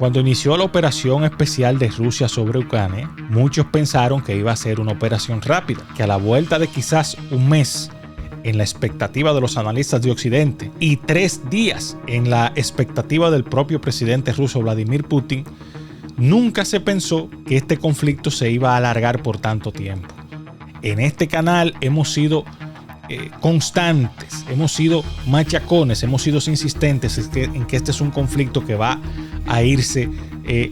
Cuando inició la operación especial de Rusia sobre Ucrania, muchos pensaron que iba a ser una operación rápida, que a la vuelta de quizás un mes, en la expectativa de los analistas de Occidente, y 3 días en la expectativa del propio presidente ruso Vladimir Putin, nunca se pensó que este conflicto se iba a alargar por tanto tiempo. En este canal hemos sido constantes, hemos sido machacones, hemos sido insistentes en que este es un conflicto que va a irse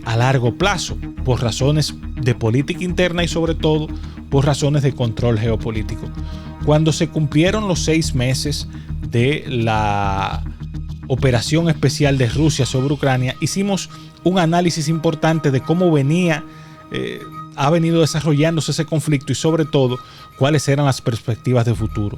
a largo plazo por razones de política interna y sobre todo por razones de control geopolítico. Cuando se cumplieron los 6 meses de la operación especial de Rusia sobre Ucrania, hicimos un análisis importante de cómo ha venido desarrollándose ese conflicto y sobre todo cuáles eran las perspectivas de futuro.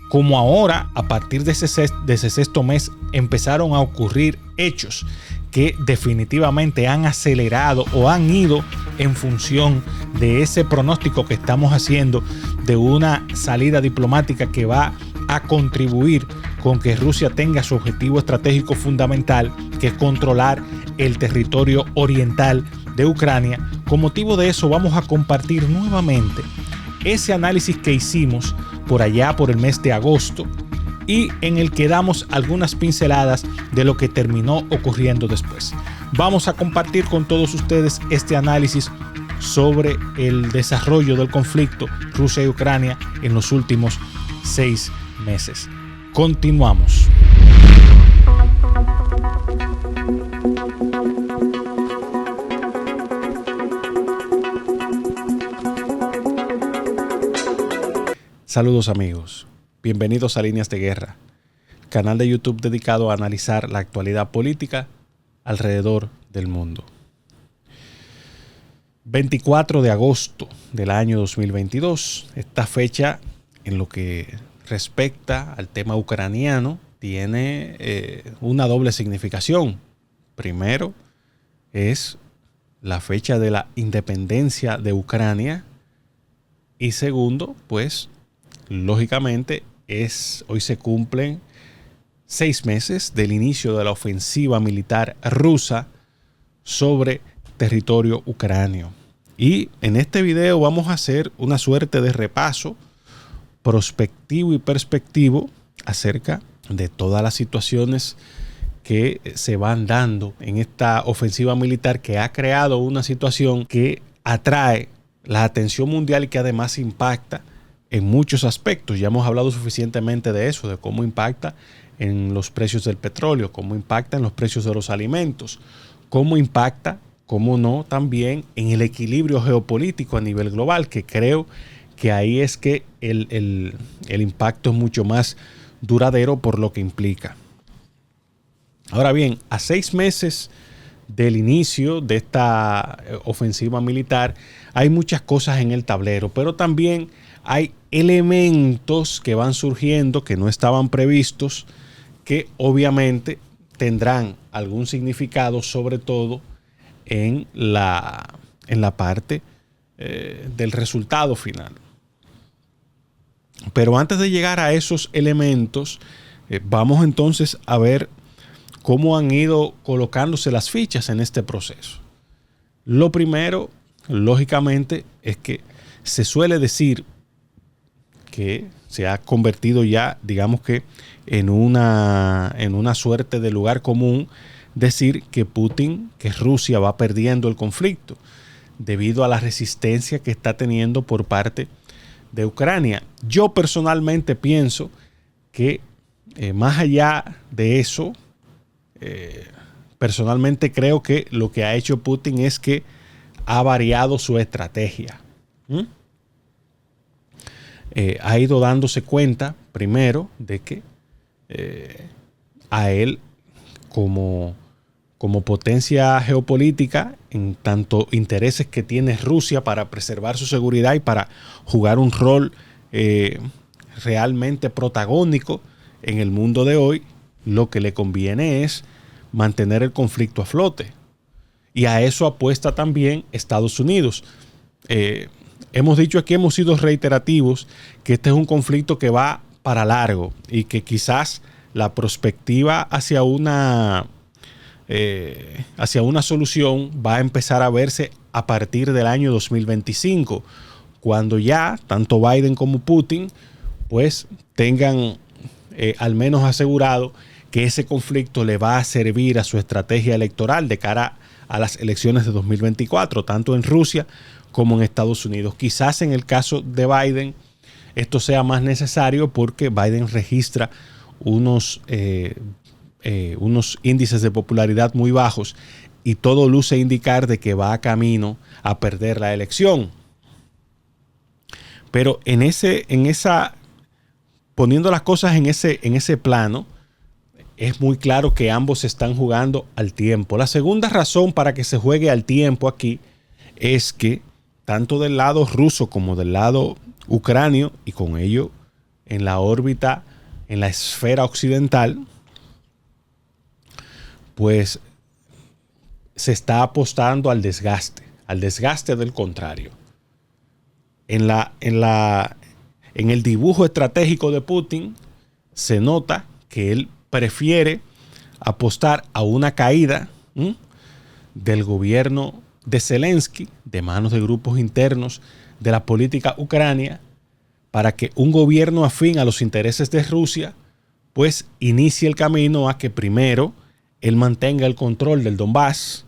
Como ahora, a partir de ese 6º mes, empezaron a ocurrir hechos que definitivamente han acelerado o han ido en función de ese pronóstico que estamos haciendo de una salida diplomática que va a contribuir con que Rusia tenga su objetivo estratégico fundamental, que es controlar el territorio oriental de Ucrania. Con motivo de eso vamos a compartir nuevamente ese análisis que hicimos por allá por el mes de agosto y en el que damos algunas pinceladas de lo que terminó ocurriendo después. Vamos a compartir con todos ustedes este análisis sobre el desarrollo del conflicto Rusia y Ucrania en los últimos 6 meses. Continuamos. Saludos amigos, bienvenidos a Líneas de Guerra, canal de YouTube dedicado a analizar la actualidad política alrededor del mundo. 24 de agosto del año 2022, esta fecha en lo que respecta al tema ucraniano tiene una doble significación. Primero es la fecha de la independencia de Ucrania y segundo, pues lógicamente hoy se cumplen 6 meses del inicio de la ofensiva militar rusa sobre territorio ucranio. Y en este video vamos a hacer una suerte de repaso prospectivo y perspectivo acerca de todas las situaciones que se van dando en esta ofensiva militar que ha creado una situación que atrae la atención mundial y que además impacta en muchos aspectos. Ya hemos hablado suficientemente de eso, de cómo impacta en los precios del petróleo, cómo impacta en los precios de los alimentos, cómo impacta, cómo no, también en el equilibrio geopolítico a nivel global, que creo que ahí es que el impacto es mucho más duradero por lo que implica. Ahora bien, a 6 meses del inicio de esta ofensiva militar, hay muchas cosas en el tablero, pero también hay elementos que van surgiendo que no estaban previstos, que obviamente tendrán algún significado, sobre todo en la parte del resultado final. Pero antes de llegar a esos elementos, vamos entonces a ver cómo han ido colocándose las fichas en este proceso. Lo primero, lógicamente, es que se suele decir que se ha convertido ya, digamos que en una suerte de lugar común decir que Rusia va perdiendo el conflicto debido a la resistencia que está teniendo por parte de Ucrania. Yo personalmente pienso que más allá de eso, personalmente creo que lo que ha hecho Putin es que ha variado su estrategia. Ha ido dándose cuenta, primero, de que a él como potencia geopolítica, en tanto intereses que tiene Rusia para preservar su seguridad y para jugar un rol realmente protagónico en el mundo de hoy, lo que le conviene es mantener el conflicto a flote. Y a eso apuesta también Estados Unidos. Hemos dicho aquí, hemos sido reiterativos, que este es un conflicto que va para largo y que quizás la perspectiva hacia una hacia una solución va a empezar a verse a partir del año 2025, cuando ya tanto Biden como Putin pues tengan al menos asegurado que ese conflicto le va a servir a su estrategia electoral de cara a las elecciones de 2024, tanto en Rusia como en Estados Unidos. Quizás en el caso de Biden esto sea más necesario porque Biden registra unos índices de popularidad muy bajos y todo luce indicar de que va camino a perder la elección. Pero poniendo las cosas en ese plano, es muy claro que ambos están jugando al tiempo. La segunda razón para que se juegue al tiempo aquí es que tanto del lado ruso como del lado ucranio, y con ello en la órbita, en la esfera occidental, pues se está apostando al desgaste del contrario. En el dibujo estratégico de Putin se nota que él prefiere apostar a una caída del gobierno de Zelensky, de manos de grupos internos de la política ucrania, para que un gobierno afín a los intereses de Rusia pues inicie el camino a que primero él mantenga el control del Donbass,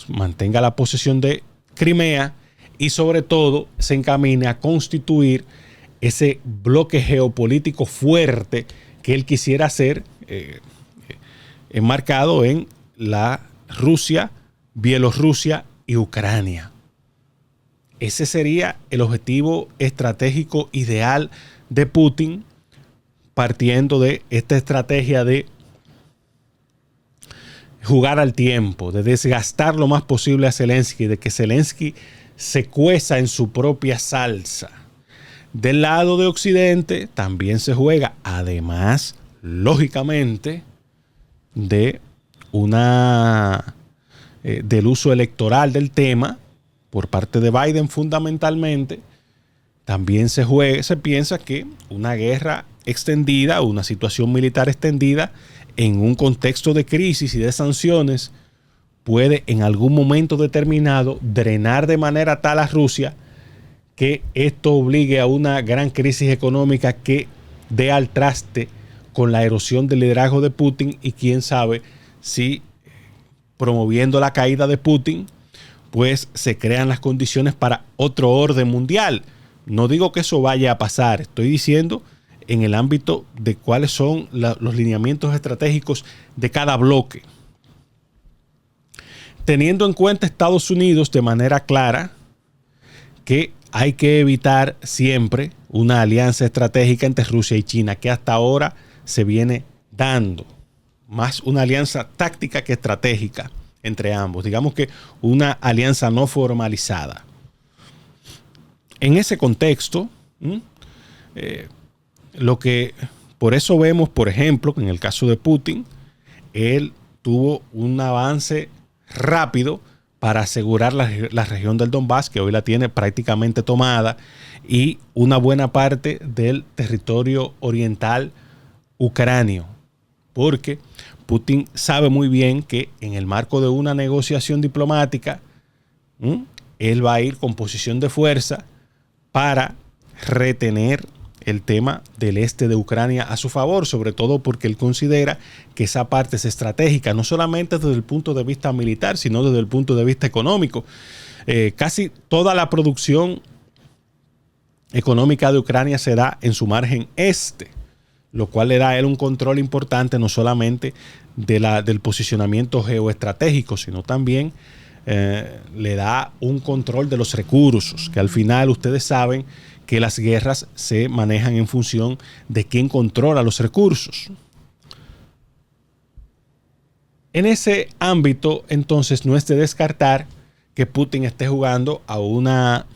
mantenga la posesión de Crimea y sobre todo se encamine a constituir ese bloque geopolítico fuerte que él quisiera hacer, enmarcado en la Rusia, Bielorrusia y Ucrania. Ese sería el objetivo estratégico ideal de Putin, partiendo de esta estrategia de jugar al tiempo, de desgastar lo más posible a Zelensky, de que Zelensky se cueza en su propia salsa. Del lado de Occidente también se juega, además, lógicamente, del uso electoral del tema por parte de Biden fundamentalmente. También se piensa que una guerra extendida, una situación militar extendida en un contexto de crisis y de sanciones puede en algún momento determinado drenar de manera tal a Rusia que esto obligue a una gran crisis económica que dé al traste con la erosión del liderazgo de Putin, y quién sabe si promoviendo la caída de Putin pues se crean las condiciones para otro orden mundial. No digo que eso vaya a pasar, estoy diciendo en el ámbito de cuáles son los lineamientos estratégicos de cada bloque. Teniendo en cuenta Estados Unidos de manera clara que hay que evitar siempre una alianza estratégica entre Rusia y China, que hasta ahora se viene dando. Más una alianza táctica que estratégica entre ambos. Digamos que una alianza no formalizada. En ese contexto, por eso vemos, por ejemplo, en el caso de Putin, él tuvo un avance rápido para asegurar la región del Donbass, que hoy la tiene prácticamente tomada, y una buena parte del territorio oriental ucranio, porque Putin sabe muy bien que en el marco de una negociación diplomática, él va a ir con posición de fuerza para retener el tema del este de Ucrania a su favor, sobre todo porque él considera que esa parte es estratégica, no solamente desde el punto de vista militar, sino desde el punto de vista económico. Casi toda la producción económica de Ucrania se da en su margen este, lo cual le da a él un control importante no solamente del posicionamiento geoestratégico, sino también le da un control de los recursos, que al final ustedes saben que las guerras se manejan en función de quién controla los recursos. En ese ámbito, entonces, no es de descartar que Putin esté jugando a una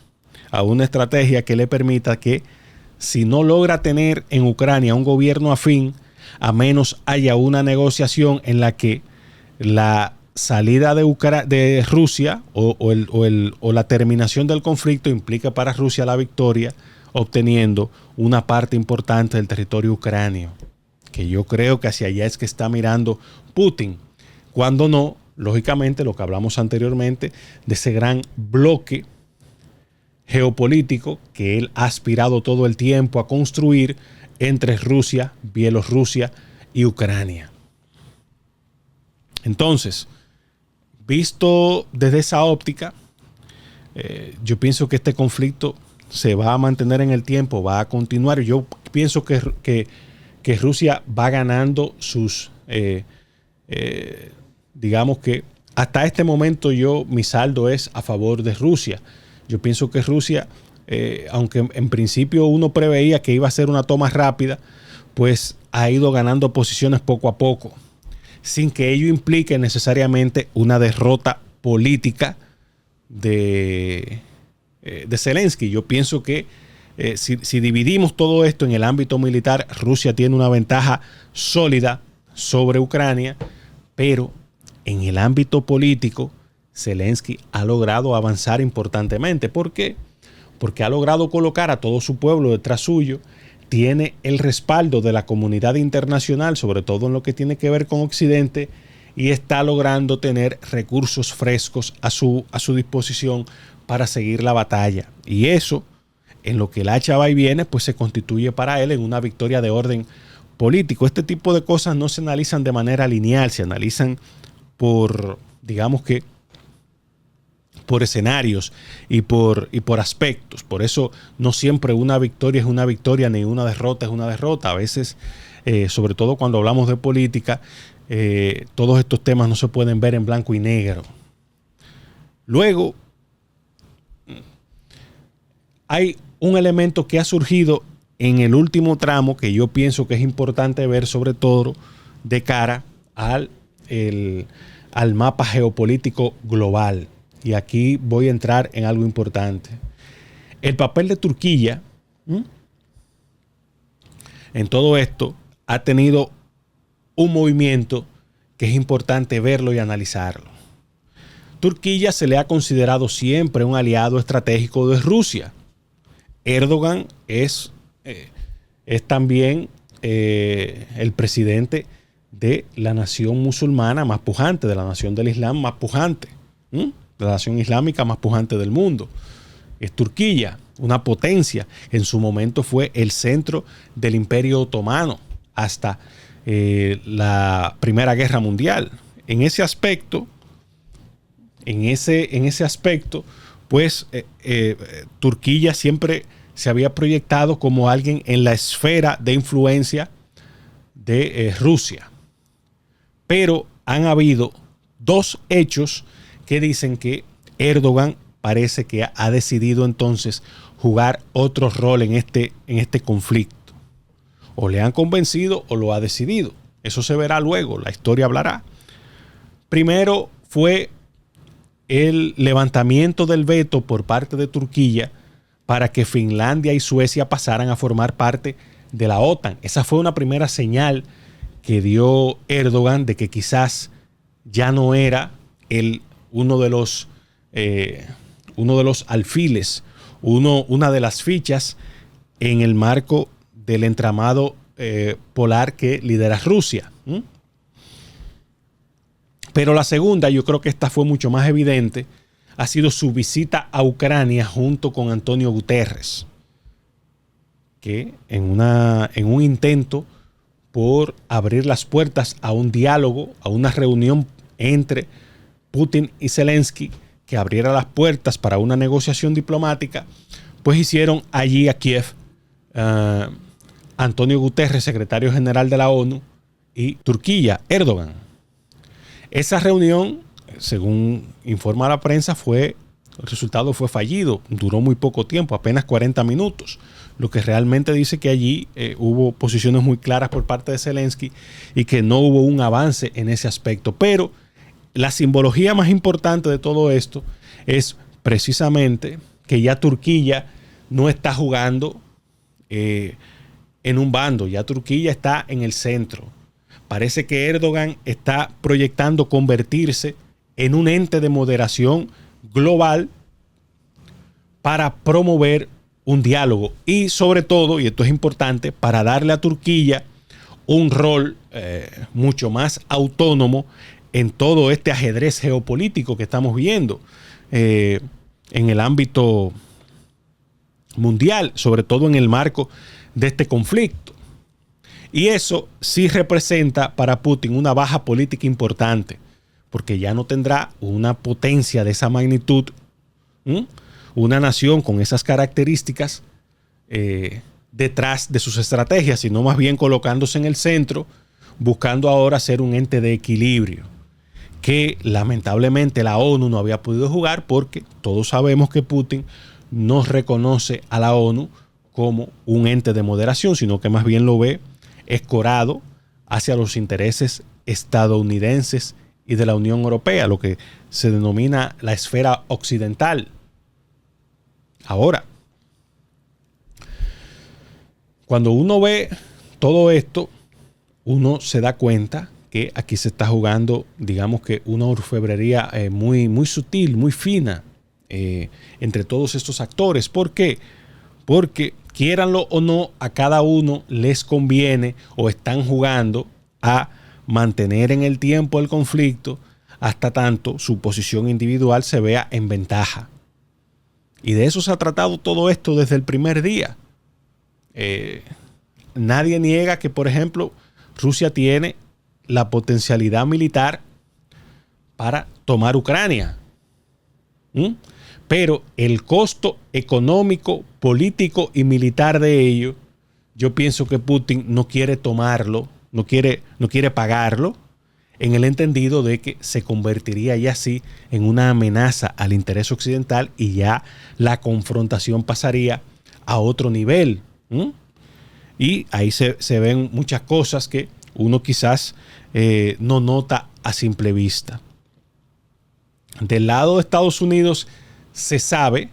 estrategia que le permita que, si no logra tener en Ucrania un gobierno afín, a menos haya una negociación en la que la salida de Rusia o la terminación del conflicto implica para Rusia la victoria, obteniendo una parte importante del territorio ucranio, que yo creo que hacia allá es que está mirando Putin. cuando no, lógicamente, lo que hablamos anteriormente de ese gran bloque geopolítico que él ha aspirado todo el tiempo a construir entre Rusia, Bielorrusia y Ucrania. Entonces, visto desde esa óptica, yo pienso que este conflicto se va a mantener en el tiempo, va a continuar. Yo pienso que Rusia va ganando sus, digamos que hasta este momento mi saldo es a favor de Rusia. Yo pienso que Rusia, aunque en principio uno preveía que iba a ser una toma rápida, pues ha ido ganando posiciones poco a poco, sin que ello implique necesariamente una derrota política de Zelensky. Yo pienso que si dividimos todo esto en el ámbito militar, Rusia tiene una ventaja sólida sobre Ucrania, pero en el ámbito político, Zelensky ha logrado avanzar importantemente. ¿Por qué? Porque ha logrado colocar a todo su pueblo detrás suyo, tiene el respaldo de la comunidad internacional, sobre todo en lo que tiene que ver con Occidente, y está logrando tener recursos frescos a su disposición para seguir la batalla. Y eso, en lo que el hacha va y viene, pues se constituye para él en una victoria de orden político. Este tipo de cosas no se analizan de manera lineal, se analizan por, digamos que, por escenarios y por aspectos. Por eso no siempre una victoria es una victoria ni una derrota es una derrota. A veces, sobre todo cuando hablamos de política, todos estos temas no se pueden ver en blanco y negro. Luego, hay un elemento que ha surgido en el último tramo que yo pienso que es importante ver, sobre todo de cara al mapa geopolítico global. Y aquí voy a entrar en algo importante. El papel de Turquía en todo esto ha tenido un movimiento que es importante verlo y analizarlo. Turquía se le ha considerado siempre un aliado estratégico de Rusia. Erdogan es también el presidente de la nación musulmana más pujante, de la nación del Islam más pujante, de la nación islámica más pujante del mundo. Es Turquía, una potencia. En su momento fue el centro del Imperio Otomano hasta la Primera Guerra Mundial. En ese aspecto, pues Turquía siempre se había proyectado como alguien en la esfera de influencia de Rusia. Pero han habido dos hechos que dicen que Erdogan parece que ha decidido entonces jugar otro rol en este conflicto. O le han convencido o lo ha decidido. Eso se verá luego, la historia hablará. Primero fue el levantamiento del veto por parte de Turquía para que Finlandia y Suecia pasaran a formar parte de la OTAN. Esa fue una primera señal que dio Erdogan de que quizás ya no era uno de los alfiles, una de las fichas en el marco del entramado polar que lidera Rusia. Pero la segunda, yo creo que esta fue mucho más evidente, ha sido su visita a Ucrania junto con Antonio Guterres, que en un intento por abrir las puertas a un diálogo, a una reunión entre Putin y Zelensky, que abriera las puertas para una negociación diplomática, pues hicieron allí a Kiev Antonio Guterres, secretario general de la ONU, y Turquía, Erdogan. Esa reunión, según informa la prensa, el resultado fue fallido. Duró muy poco tiempo, apenas 40 minutos. Lo que realmente dice que allí hubo posiciones muy claras por parte de Zelensky y que no hubo un avance en ese aspecto. Pero la simbología más importante de todo esto es precisamente que ya Turquía no está jugando en un bando, ya Turquía está en el centro. Parece que Erdogan está proyectando convertirse en un ente de moderación global para promover un diálogo y sobre todo, y esto es importante, para darle a Turquía un rol mucho más autónomo en todo este ajedrez geopolítico que estamos viendo en el ámbito mundial, sobre todo en el marco de este conflicto. Y eso sí representa para Putin una baja política importante, porque ya no tendrá una potencia de esa magnitud, una nación con esas características detrás de sus estrategias, sino más bien colocándose en el centro, buscando ahora ser un ente de equilibrio, que lamentablemente la ONU no había podido jugar, porque todos sabemos que Putin no reconoce a la ONU como un ente de moderación, sino que más bien lo ve escorado hacia los intereses estadounidenses y de la Unión Europea, lo que se denomina la esfera occidental. Ahora, cuando uno ve todo esto, uno se da cuenta que aquí se está jugando, digamos que una orfebrería muy, muy sutil, muy fina entre todos estos actores. ¿Por qué? Porque quiéranlo o no, a cada uno les conviene o están jugando a mantener en el tiempo el conflicto hasta tanto su posición individual se vea en ventaja. Y de eso se ha tratado todo esto desde el primer día. Nadie niega que, por ejemplo, Rusia tiene la potencialidad militar para tomar Ucrania. Pero el costo económico, político y militar de ello, yo pienso que Putin no quiere tomarlo, no quiere pagarlo, en el entendido de que se convertiría ya así en una amenaza al interés occidental y ya la confrontación pasaría a otro nivel. Y ahí se ven muchas cosas que uno quizás no nota a simple vista. Del lado de Estados Unidos se sabe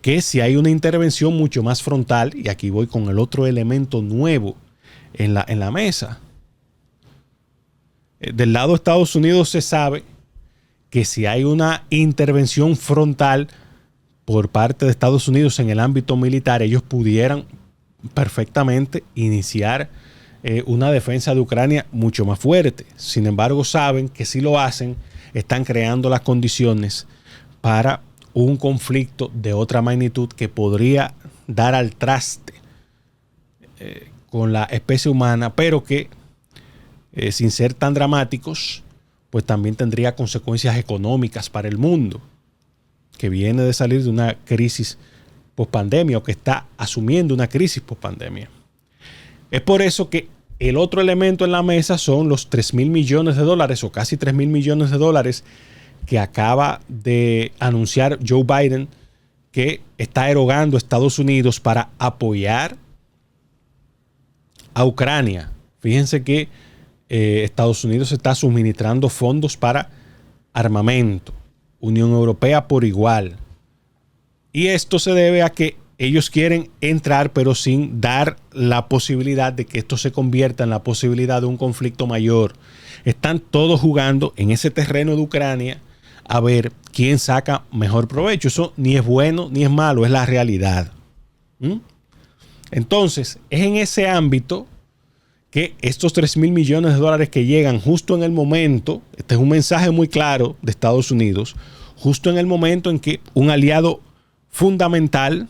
que si hay una intervención mucho más frontal, y aquí voy con el otro elemento nuevo en la mesa. Del lado de Estados Unidos se sabe que si hay una intervención frontal por parte de Estados Unidos en el ámbito militar, ellos pudieran perfectamente iniciar una defensa de Ucrania mucho más fuerte. Sin embargo, saben que si lo hacen, están creando las condiciones para un conflicto de otra magnitud que podría dar al traste con la especie humana, pero que sin ser tan dramáticos, pues también tendría consecuencias económicas para el mundo, que viene de salir de una crisis pospandemia o que está asumiendo una crisis pospandemia. Es por eso que el otro elemento en la mesa son los $3,000 millones o casi $3,000 millones que acaba de anunciar Joe Biden, que está erogando Estados Unidos para apoyar a Ucrania. Fíjense que Estados Unidos está suministrando fondos para armamento, Unión Europea por igual. Y esto se debe a que ellos quieren entrar, pero sin dar la posibilidad de que esto se convierta en la posibilidad de un conflicto mayor. Están todos jugando en ese terreno de Ucrania a ver quién saca mejor provecho. Eso ni es bueno ni es malo, es la realidad. Entonces, es en ese ámbito que estos $3,000 millones que llegan justo en el momento, este es un mensaje muy claro de Estados Unidos, justo en el momento en que un aliado fundamental,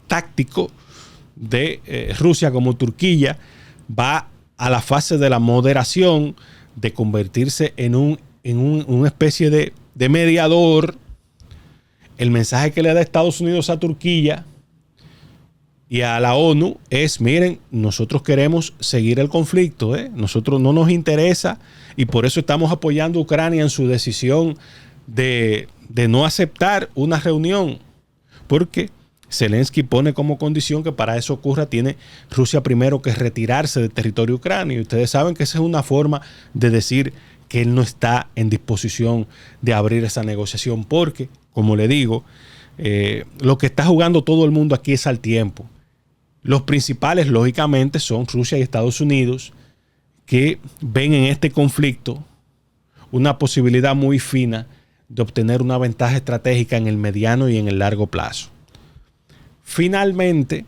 táctico de Rusia como Turquía, va a la fase de la moderación, de convertirse en una especie de mediador. El mensaje que le da Estados Unidos a Turquía y a la ONU es: miren, nosotros queremos seguir el conflicto, nosotros no nos interesa, y por eso estamos apoyando a Ucrania en su decisión de no aceptar una reunión, porque Zelensky pone como condición que para eso ocurra tiene Rusia primero que retirarse del territorio ucranio. Y ustedes saben que esa es una forma de decir que él no está en disposición de abrir esa negociación, porque, como le digo, lo que está jugando todo el mundo aquí es al tiempo. Los principales, lógicamente, son Rusia y Estados Unidos, que ven en este conflicto una posibilidad muy fina de obtener una ventaja estratégica en el mediano y en el largo plazo. Finalmente,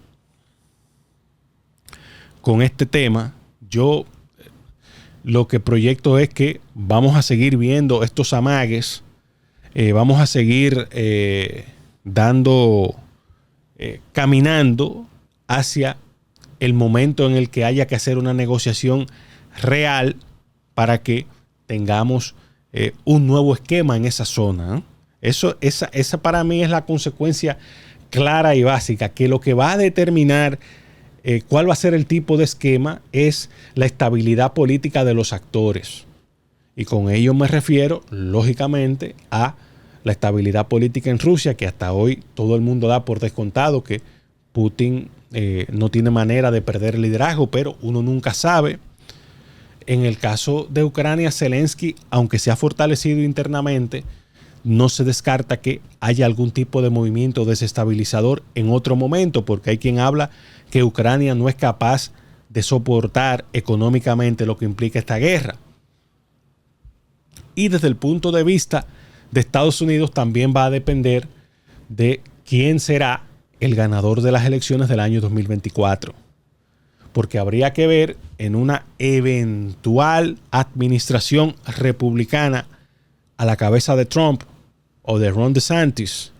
con este tema, yo lo que proyecto es que vamos a seguir viendo estos amagues, vamos a seguir caminando hacia el momento en el que haya que hacer una negociación real para que tengamos un nuevo esquema en esa zona. Esa para mí es la consecuencia clara y básica, que lo que va a determinar cuál va a ser el tipo de esquema es la estabilidad política de los actores. Y con ello me refiero, lógicamente, a la estabilidad política en Rusia, que hasta hoy todo el mundo da por descontado que Putin no tiene manera de perder el liderazgo, pero uno nunca sabe. En el caso de Ucrania, Zelensky, aunque se ha fortalecido internamente, no se descarta que haya algún tipo de movimiento desestabilizador en otro momento, porque hay quien habla que Ucrania no es capaz de soportar económicamente lo que implica esta guerra. Y desde el punto de vista de Estados Unidos también va a depender de quién será el ganador de las elecciones del año 2024. Porque habría que ver en una eventual administración republicana a la cabeza de Trump o de Ron DeSantis,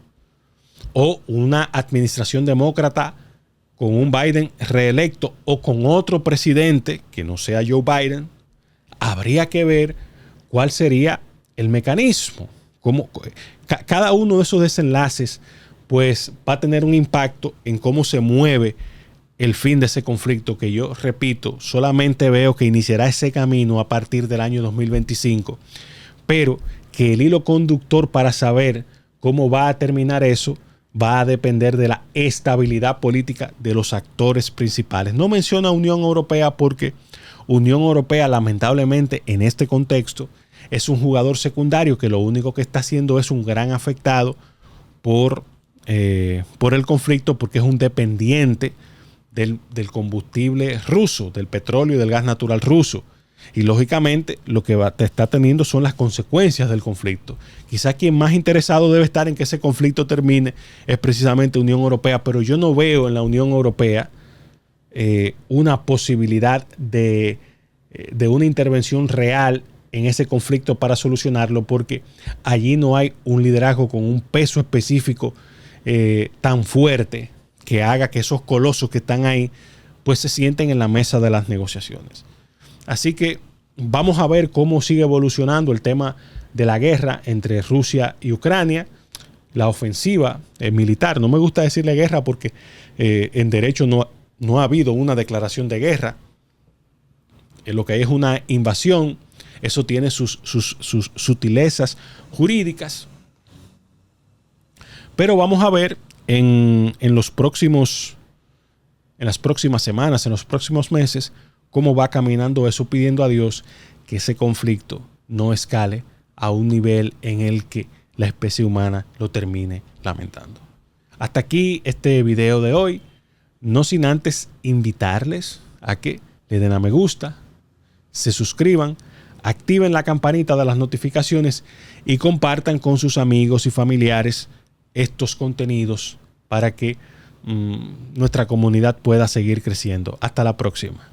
o una administración demócrata con un Biden reelecto o con otro presidente que no sea Joe Biden, habría que ver cuál sería el mecanismo. Cada uno de esos desenlaces pues va a tener un impacto en cómo se mueve el fin de ese conflicto, que yo repito, solamente veo que iniciará ese camino a partir del año 2025, pero que el hilo conductor para saber cómo va a terminar eso va a depender de la estabilidad política de los actores principales. No menciona Unión Europea porque Unión Europea, lamentablemente, en este contexto, es un jugador secundario que lo único que está haciendo es un gran afectado por el conflicto, porque es un dependiente del combustible ruso, del petróleo y del gas natural ruso. Y lógicamente lo que está teniendo son las consecuencias del conflicto. Quizás quien más interesado debe estar en que ese conflicto termine es precisamente Unión Europea, pero yo no veo en la Unión Europea una posibilidad de una intervención real en ese conflicto para solucionarlo, porque allí no hay un liderazgo con un peso específico tan fuerte que haga que esos colosos que están ahí pues se sienten en la mesa de las negociaciones. Así que vamos a ver cómo sigue evolucionando el tema de la guerra entre Rusia y Ucrania, la ofensiva militar. No me gusta decirle guerra porque en derecho no ha habido una declaración de guerra. Lo que hay es una invasión. Eso tiene sus sutilezas jurídicas. Pero vamos a ver en las próximas semanas, en los próximos meses, cómo va caminando eso, pidiendo a Dios que ese conflicto no escale a un nivel en el que la especie humana lo termine lamentando. Hasta aquí este video de hoy, no sin antes invitarles a que le den a me gusta, se suscriban, activen la campanita de las notificaciones y compartan con sus amigos y familiares estos contenidos para que nuestra comunidad pueda seguir creciendo. Hasta la próxima.